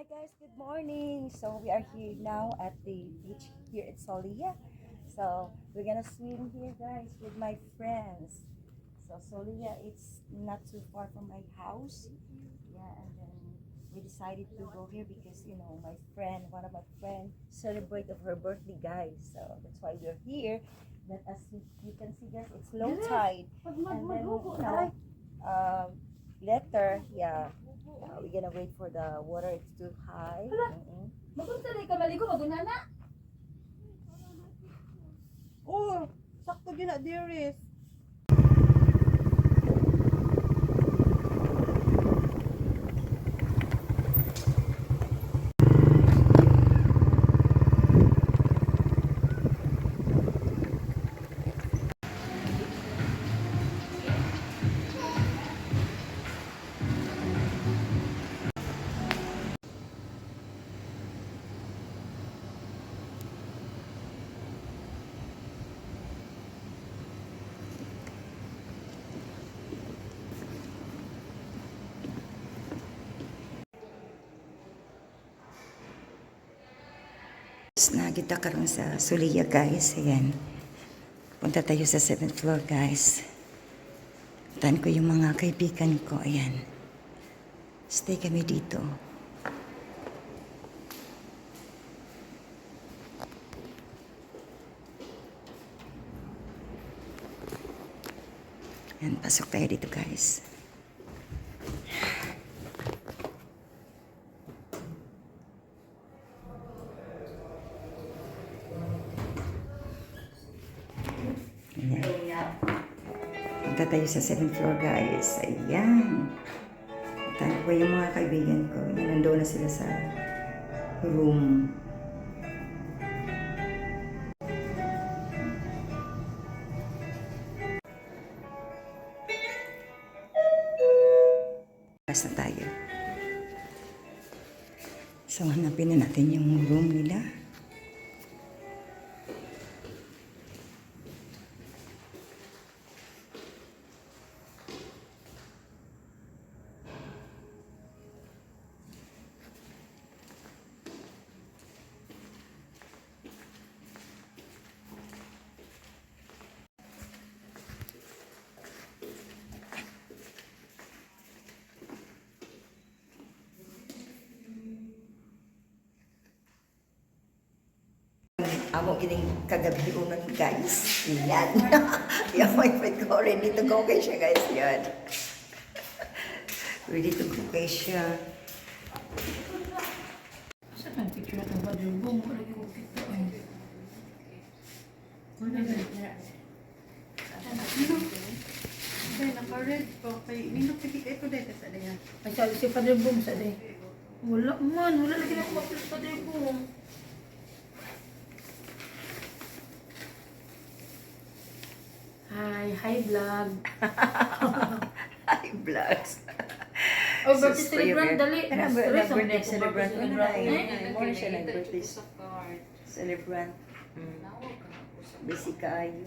Hi guys, good morning. So we are here now at the beach here at Solia. So we're gonna swim here guys with my friends. So Solia, it's not too far from my house. Yeah, and then we decided to go here because my friend, one of my friends, celebrate of her birthday guys. So that's why we're here. But as you can see guys, it's low tide. And then later, yeah, we're gonna wait for the water. It's too high. Magunsa na ka maligo, magunana. Oh, sakto gina dearest. Na kita karon sa Sulia guys. Ayan. Punta tayo sa 7th floor guys. Tan ko yung mga kaibigan ko. Ayan. Stay kami dito. Ayan, pasok tayo dito guys. Ayan. Punta tayo sa 7th floor guys. Ayan. Puntahan ko yung mga kaibigan ko. Ayan, nandoon na sila sa room. Basta tayo. So, hanapin na natin yung room nila. Amo gining kagabi unan guys. Yan. Yung my friend ko ready to go kay siya guys. Yan. Ready to go kay siya. Saan ang picture ng badrubong? Wala ko kita. Wala na. Kaya naka-red po. Kaya nindot pikit ito dito sa daya. Ay, sabi si padrubong sa day. Wala man, wala lagi na ako mapilot padrubong. Hi vlog. Hi vlogs. Oh, birthday celebrant, dali. Birthday celebrant. Eh? More siya nag-birthday celebrant. Busy kaayo.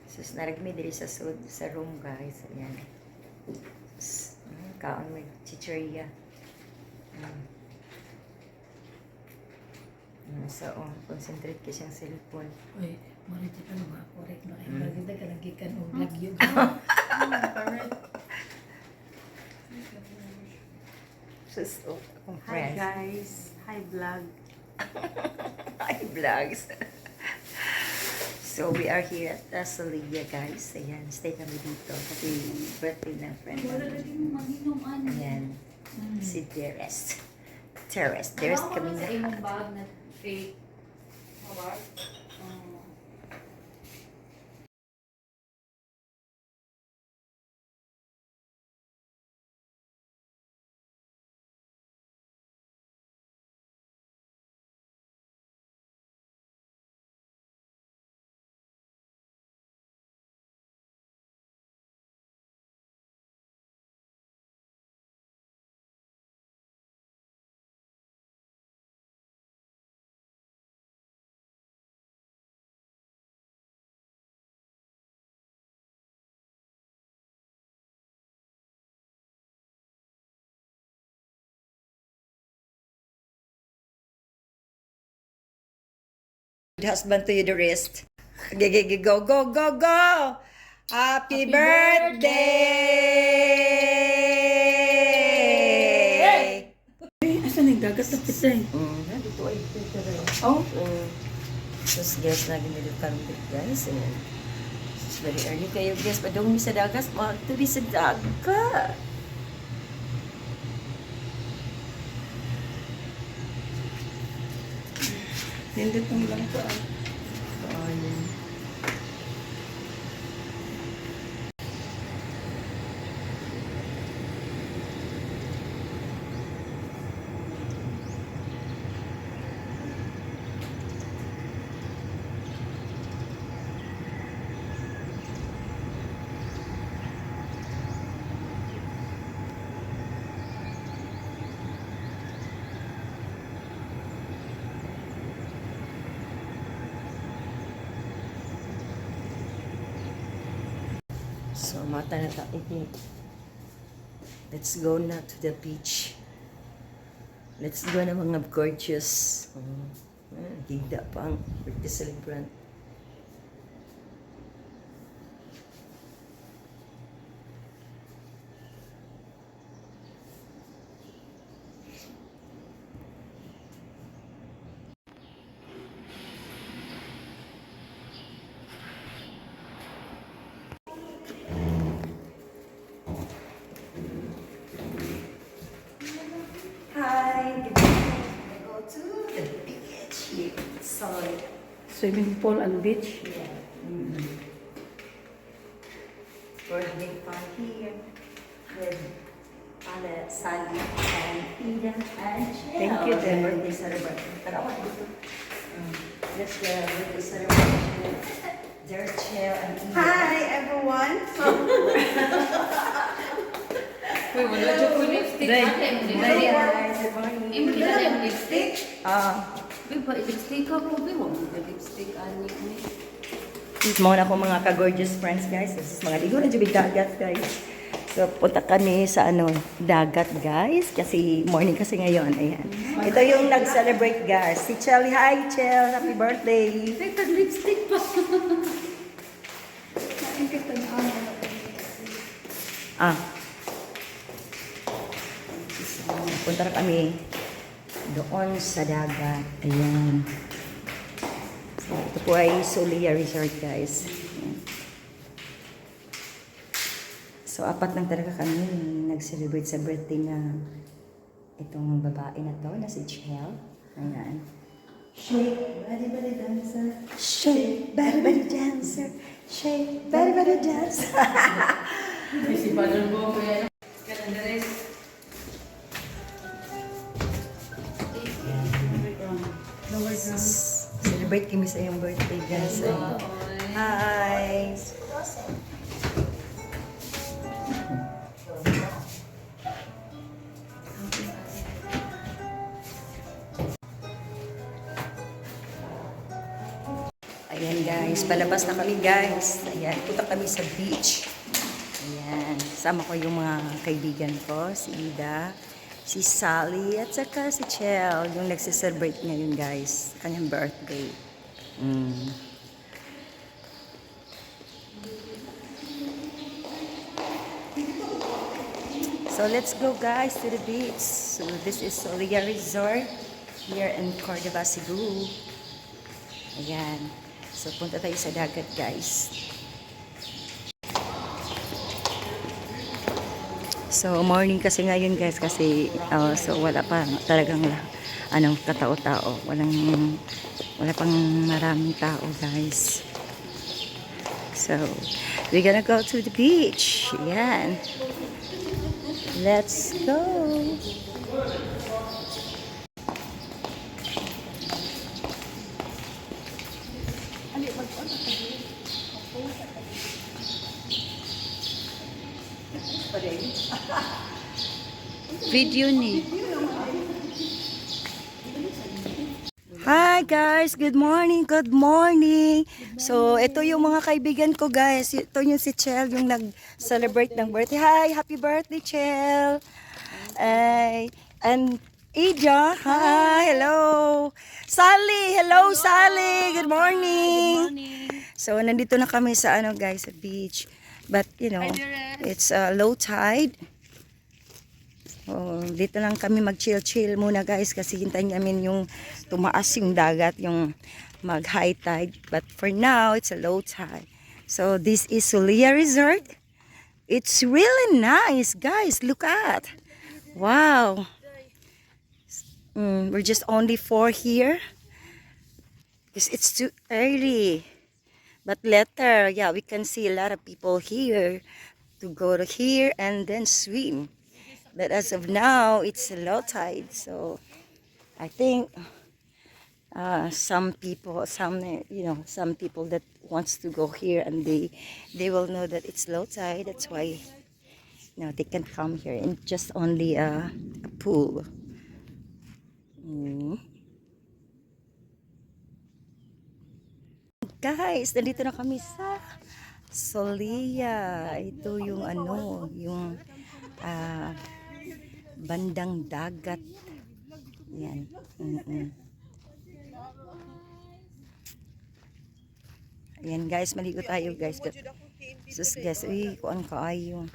Sus, naragmi diri sa sud sa room guys. Ayan. Kaon may chicheria. So, concentrate ka siyang cellphone. Uy, marito ka na mga correct na. Ay, maganda ka nagikan o vlog yun. Sus, akong Hi friends. guys. Hi vlog. Hi vlogs. So, we are here at Solia guys. Ayan, stay kami dito. Kasi birthday ng friend Wala namin. lagi mo mag-inom, ano. Ayan, si Teres. Teres kami sa na. imong bag na fake. Mawar? husband to you the rest. Go, go, go, go! Happy birthday! Asa nagdagat na pitay? Dito ay oh. Tapos guys, lagi nila karumpit guys. And it's very early kayo guys. Padong sa dagas, magtuloy sa dagat. Nindot ang lang ko. So, mata na ta. Let's go na to the beach. Let's go na mga gorgeous. Higda pa ang birthday celebrant. Hi, good morning. I go to the beach here. Sorry. Swimming pool and beach. Yeah. We're having fun here with Anna, Sally, and Ida, and Jill. Thank you, The Jen. birthday celebration. Tarawa dito. That's the birthday celebration. There's Jill and Ida. Hi, everyone. Uy, wala dyan po lipstick. Day. Ate, mo Hi lipstick. guys, good morning. Imo di na yung lipstick. Ah, Uy, pa lipstick ka po. Uy, wala na lipstick. Ani ni. mga na mga ka-gorgeous friends guys. This is mga ligo na jubig dagat guys. So punta kami sa dagat guys. Kasi morning kasi ngayon. Ayan. Ito yung nag-celebrate guys. Si Chel. Hi Chel. Happy birthday. Ay, lipstick pa. Ah. Punta na kami doon sa dagat. Ayan. So, ito po ay Solia Resort guys. Ayan. So, apat lang talaga kami nag-celebrate sa birthday na itong babae na to, na si Chel. Ayan. Shake, body, body dancer. Shake, body, body dancer. Shake, body, body dancer. Si Badal mo, kaya Canadares. Celebrate kami sa iyong birthday guys. Hi! Ayan guys, palabas na kami guys. Ayan, punta kami sa beach. Ayan, sama ko yung mga kaibigan ko, si Ida, si Sally, at saka si Chel, yung nagse-celebrate ngayon guys, kanyang birthday. So let's go guys to the beach. So this is Solia Resort here in Cordova, Cebu. Ayan. So punta tayo sa dagat guys. So morning kasi ngayon guys kasi so wala pa talagang katao-tao. Wala pang maraming tao guys. So we're gonna go to the beach. Ayan. Let's go. Video ni. Hi guys, good morning, good morning. So, ito yung mga kaibigan ko guys. Ito yung si Chel, yung nag-celebrate ng birthday. Hi, happy birthday Chel. And Ida, hi, hello. Sally, hello Sally, good morning. So, nandito na kami sa ano guys, sa beach. But, you know, it's low tide. So, dito lang kami mag-chill-chill muna guys kasi hintayin namin yung tumaas yung dagat, yung mag-high tide. But for now, it's a low tide. So, this is Solia Resort. It's really nice, guys. Look at. Wow. We're just only 4 here because it's too early. But later, yeah, we can see a lot of people here to go to here and then swim. But as of now, it's a low tide. So I think some people, some people that wants to go here and they will know that it's low tide. That's why they can come here and just only a pool. Guys, nandito na kami sa Solia. Ito yung yung bandang dagat. Yan. Ayan guys, maligo tayo guys. Sus guys, kuan kaayo.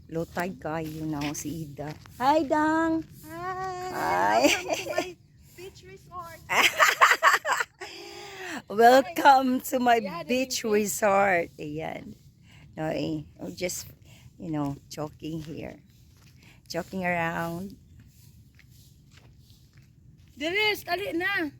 Low tide kaayo na si Ida. Hi Dang! Hi! Beach resort. Welcome to my beach resort. Ayan. No, I'm just, joking here. Joking around. Deres, tali na.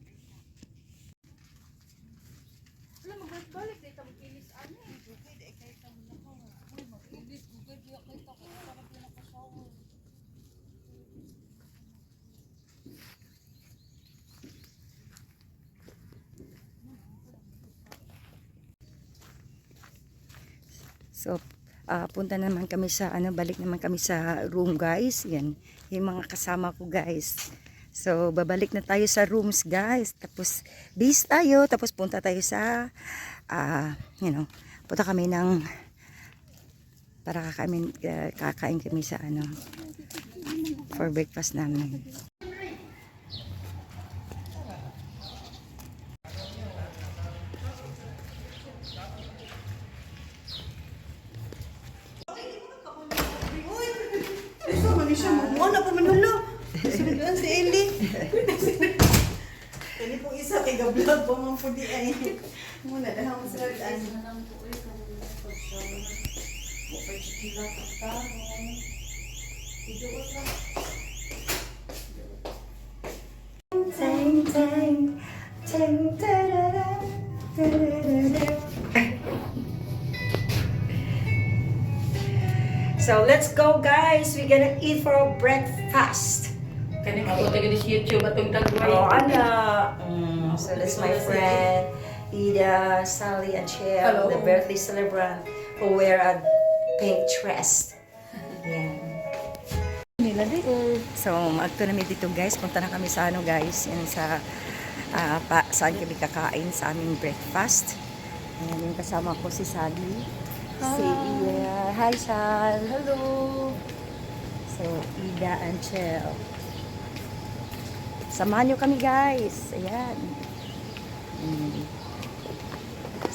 So, punta naman kami sa, balik naman kami sa room guys. Yan, yung mga kasama ko guys. So, babalik na tayo sa rooms guys. Tapos, bis tayo. Tapos, punta tayo sa, punta kami ng, para kakain kami sa, for breakfast namin. Wala pa manulo. Sunod si Ellie. Kani po isa kay gablog po man pudi ay. Muna dahang sunod an. Tang tang tang tarara, tarara. So let's go guys. We're gonna eat for our breakfast. Kani mabuti gid sa YouTube atong tagway. Oh, Anna. So that's my friend Ida, Sally, and Chel, Hello. the birthday celebrant who wear a pink dress. Yan. So magto na dito guys. Punta na kami sa guys. Yan sa saan kami kakain sa aming breakfast. Ayan yung kasama ko si Sally. Si Ida. Hi, Sal. Hello. So, Ida and Chel. Samahan nyo kami, guys. Ayan.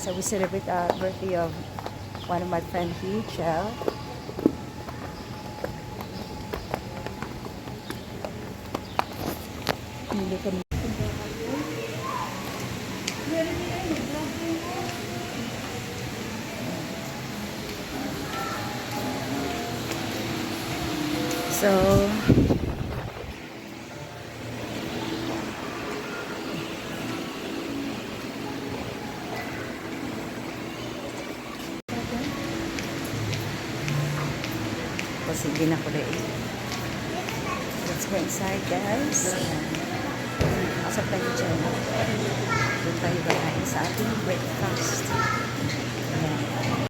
So, we celebrate the birthday of one of my friends here, Chel. Hindi kami. So, sige na ko rin. Let's go inside guys. Pasok tayo dyan. Doon tayo bayain sa ating breakfast. Ayan.